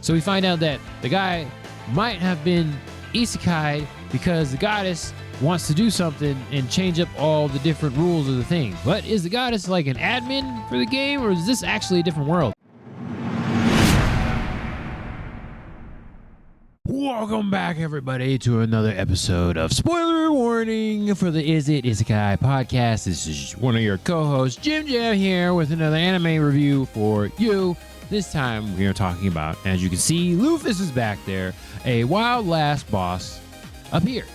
So we find out that the guy might have been isekai because the goddess wants to do something and change up all the different rules of the thing. But is the goddess like an admin for the game, or is this actually a different world? Welcome back, everybody, to another episode of Spoiler Warning for the Is It Isekai podcast. This is one of your co-hosts, Jim Jam, here with another anime review for you. This time we are talking about, as you can see, Lufas is back there. A wild last boss appeared,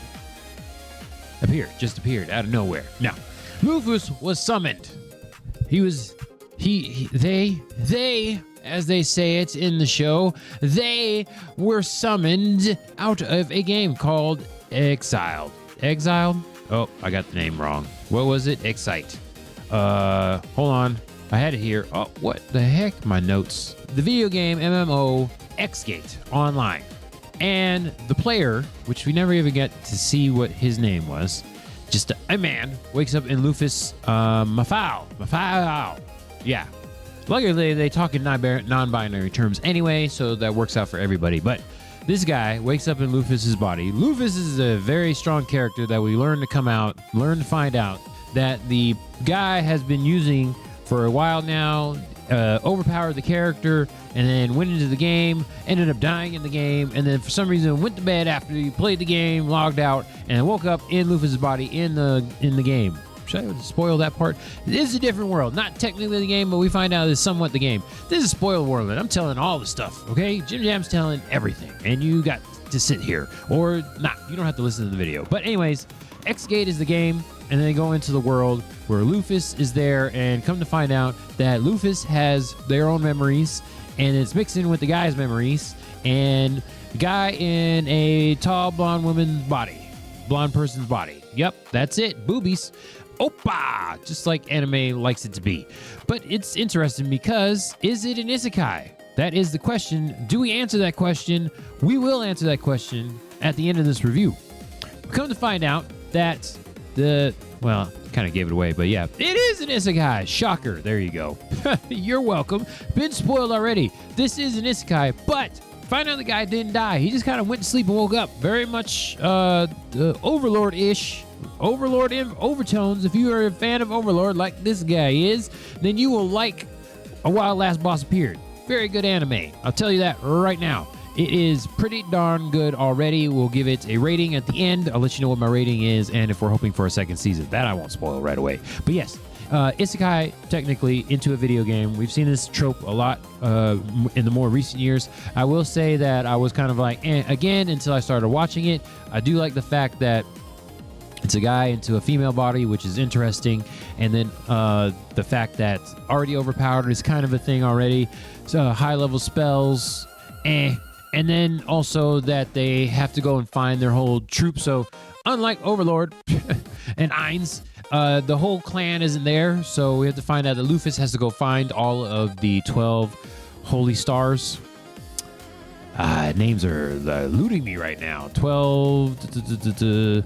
just appeared out of nowhere. Now, Lufas was summoned. They, as they say it in the show, they were summoned out of a game called Exiled. Exiled? Oh, I got the name wrong. What was it? Exgate. Hold on. I had it here. Oh, what the heck? My notes. The video game MMO Exgate Online. And the player, which we never even get to see what his name was, just a man, wakes up in Lufas Maphaahl. Yeah. Luckily, they talk in non-binary terms anyway, so that works out for everybody. But this guy wakes up in Lufas's body. Lufas is a very strong character that we learn to find out that the guy has been using for a while now, overpowered the character, and then went into the game, ended up dying in the game, and then for some reason went to bed after he played the game, logged out, and woke up in Lufas's body in the game. Should I spoil that part? This is a different world. Not technically the game, but we find out it's somewhat the game. This is spoiled world, and I'm telling all the stuff, okay? Jim Jam's telling everything, and you got to sit here. Or not. You don't have to listen to the video. But anyways, Exgate is the game, and then they go into the world where Lufas is there, and come to find out that Lufas has their own memories, and it's mixing with the guy's memories, and the guy in a tall blonde woman's body. Blonde person's body. Yep, that's it. Boobies. Oppa! Just like anime likes it to be. But it's interesting because, is it an isekai? That is the question. Do we answer that question? We will answer that question at the end of this review. We come to find out that kind of gave it away, but yeah, it is an isekai. Shocker. There you go. You're welcome. Been spoiled already. This is an isekai, but find out the guy didn't die. He just kind of went to sleep and woke up. Very much overlord-ish. Overlord in overtones. If you are a fan of Overlord like this guy is, then you will like A Wild Last Boss Appeared. Very good anime. I'll tell you that right now. It is pretty darn good already. We'll give it a rating at the end. I'll let you know what my rating is and if we're hoping for a second season. That I won't spoil right away. But yes, isekai technically into a video game. We've seen this trope a lot in the more recent years. I will say that I was kind of like, again, until I started watching it. I do like the fact that it's a guy into a female body, which is interesting. And then the fact that already overpowered is kind of a thing already. So high-level spells, And then also that they have to go and find their whole troop. So unlike Overlord and Ainz, the whole clan isn't there. So we have to find out that Lufas has to go find all of the 12 holy stars. Names are eluding me right now. 12...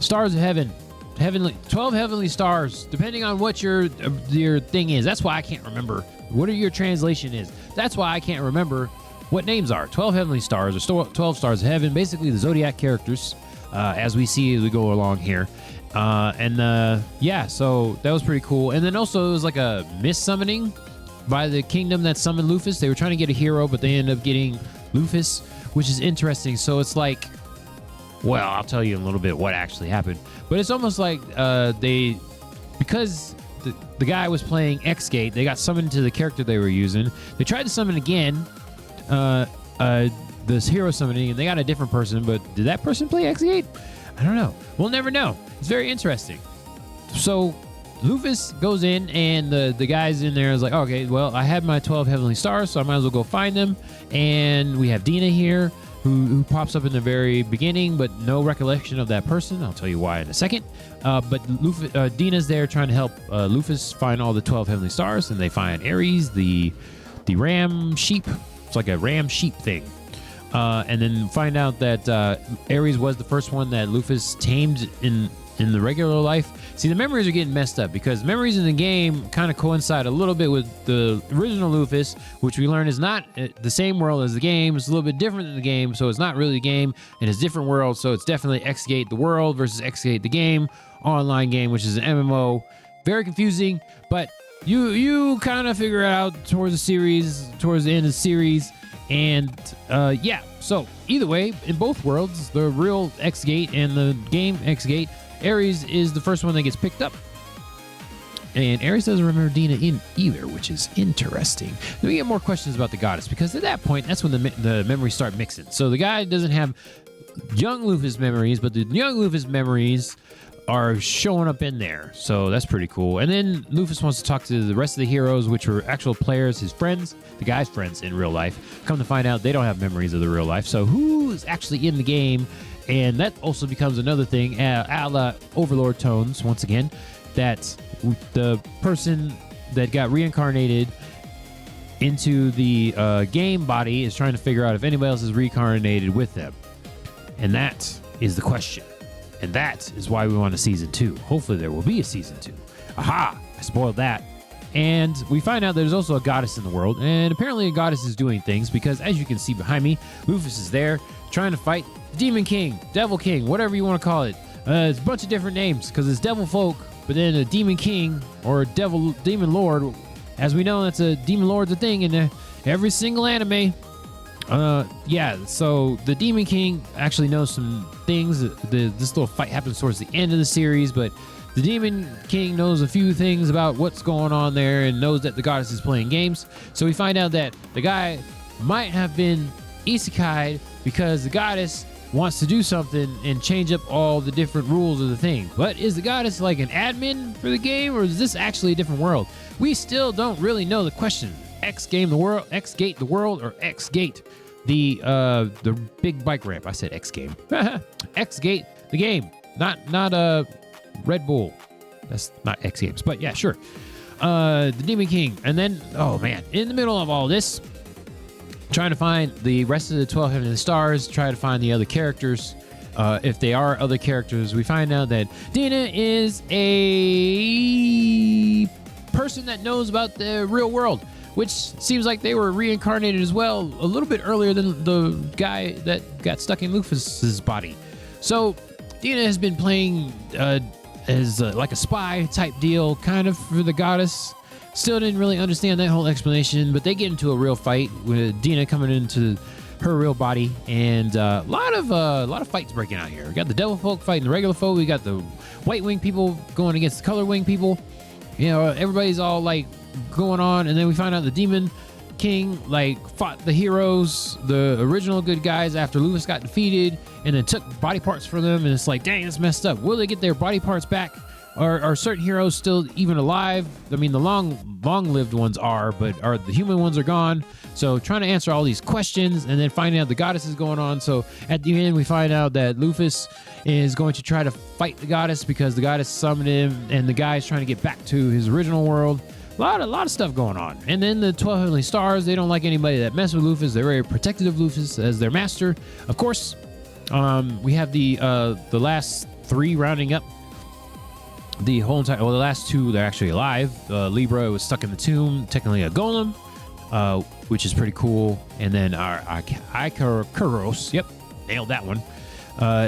Stars of heaven, 12 heavenly stars, depending on what your thing is. That's why I can't remember what your translation is. That's why I can't remember what names are. 12 heavenly stars, or 12 stars of heaven, basically the zodiac characters, as we see as we go along here. Yeah, so that was pretty cool. And then also it was like a mis-summoning by the kingdom that summoned Lufas. They were trying to get a hero, but they ended up getting Lufas, which is interesting. So it's like, well, I'll tell you in a little bit what actually happened. But it's almost like because the guy was playing Exgate, they got summoned to the character they were using. They tried to summon again, this hero summoning, and they got a different person. But did that person play Exgate? I don't know. We'll never know. It's very interesting. So Lufas goes in, and the guys in there is like, okay, well, I had my 12 heavenly stars, so I might as well go find them. And we have Dina here, who pops up in the very beginning, but no recollection of that person. I'll tell you why in a second. But Dina's there trying to help Lufas find all the 12 heavenly stars, and they find Ares, the ram sheep. It's like a ram sheep thing. And then find out that Ares was the first one that Lufas tamed in the regular life. See, the memories are getting messed up because memories in the game kind of coincide a little bit with the original Lufas, which we learn is not the same world as the game. It's a little bit different than the game, so it's not really the game, and it's different world. So it's definitely Exgate the world versus Exgate the game, online game, which is an MMO. Very confusing, but you kind of figure it out towards the end of the series. And yeah, so either way, in both worlds, the real Exgate and the game Exgate, Ares is the first one that gets picked up. And Ares doesn't remember Dina in either, which is interesting. Then we get more questions about the goddess, because at that point, that's when the memories start mixing. So the guy doesn't have young Lufas memories, but the young Lufas memories are showing up in there. So that's pretty cool. And then Lufas wants to talk to the rest of the heroes, which were actual players, his friends, the guy's friends in real life. Come to find out, they don't have memories of the real life. So who's actually in the game? And that also becomes another thing, a la Overlord tones, once again, that the person that got reincarnated into the game body is trying to figure out if anybody else is reincarnated with them. And that is the question. And that is why we want a season 2. Hopefully there will be a season 2. Aha! I spoiled that. And we find out there's also a goddess in the world. And apparently a goddess is doing things because, as you can see behind me, Lufas is there trying to fight Demon King, Devil King, whatever you want to call it. It's a bunch of different names because it's Devil Folk, but then a Demon King or a Demon Lord. As we know, that's a Demon Lord's a thing in every single anime. Yeah, so the Demon King actually knows some things. This little fight happens towards the end of the series, but the Demon King knows a few things about what's going on there and knows that the goddess is playing games. So we find out that the guy might have been isekai'd because the goddess wants to do something and change up all the different rules of the thing. But is the goddess like an admin for the game, or is this actually a different world? We still don't really know the question. Exgate the world, or Exgate the big bike ramp. I said X game. Exgate the game, not Red Bull. That's not X Games, but yeah, sure. The Demon King, and then oh man, in the middle of all this, trying to find the rest of the 12 Heavenly Stars, try to find the other characters. If they are other characters, we find out that Dina is a person that knows about the real world, which seems like they were reincarnated as well a little bit earlier than the guy that got stuck in Lufas's body. So Dina has been playing as like a spy type deal, kind of for the goddess. Still didn't really understand that whole explanation, but they get into a real fight with Dina coming into her real body, and a lot of fights breaking out here. We got the Devil Folk fighting the regular folk. We got the White Wing people going against the Color Wing people. You know, everybody's all like going on, and then we find out the Demon King like fought the heroes, the original good guys, after Lufas got defeated, and then took body parts from them. And it's like, dang, it's messed up. Will they get their body parts back? Are certain heroes still even alive? I mean, the long-lived ones are, but the human ones are gone. So trying to answer all these questions, and then finding out the goddess is going on. So at the end, we find out that Lufas is going to try to fight the goddess because the goddess summoned him, and the guy's trying to get back to his original world. A lot of stuff going on. And then the 12 Heavenly Stars, they don't like anybody that messes with Lufas. They're very protective of Lufas as their master. Of course, we have the last 3 rounding up the whole entire, well, the last 2, they're actually alive. Libra was stuck in the tomb, technically a golem, which is pretty cool. And then our Icaros, yep, nailed that one,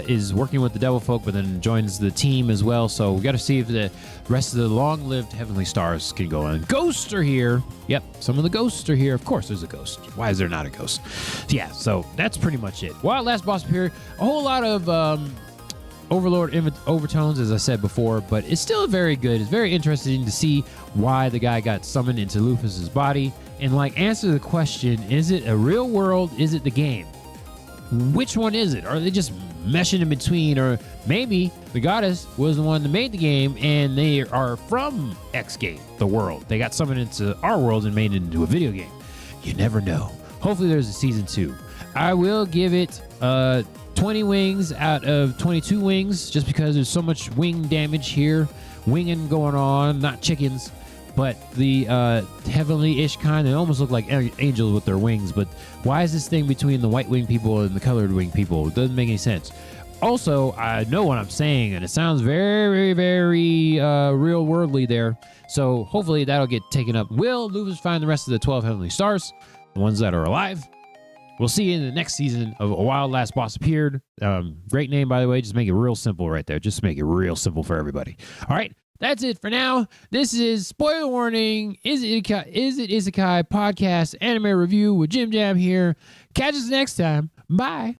is working with the Devil Folk, but then joins the team as well. So we got to see if the rest of the long-lived Heavenly Stars can go in. Ghosts are here. Yep, some of the ghosts are here. Of course there's a ghost. Why is there not a ghost? Yeah, so that's pretty much it. Wild last boss appeared. A whole lot of Overlord overtones, as I said before, but it's still very good. It's very interesting to see why the guy got summoned into Lufas's body, and like answer the question, is it a real world? Is it the game? Which one is it? Are they just meshing in between? Or maybe the goddess was the one that made the game and they are from Exgate, the world. They got summoned into our world and made it into a video game. You never know. Hopefully there's a season 2. I will give it 20 wings out of 22 wings, just because there's so much wing damage here. Winging going on, not chickens, but the heavenly-ish kind. They almost look like angels with their wings, but why is this thing between the white wing people and the colored wing people? It doesn't make any sense. Also, I know what I'm saying, and it sounds very, very real worldly there. So hopefully that'll get taken up. Will Lufas find the rest of the 12 Heavenly Stars, the ones that are alive? We'll see you in the next season of A Wild Last Boss Appeared. Great name, by the way. Just make it real simple right there. Just make it real simple for everybody. All right, that's it for now. This is Spoiler Warning, Is It Isekai podcast anime review with Jim Jam here. Catch us next time. Bye.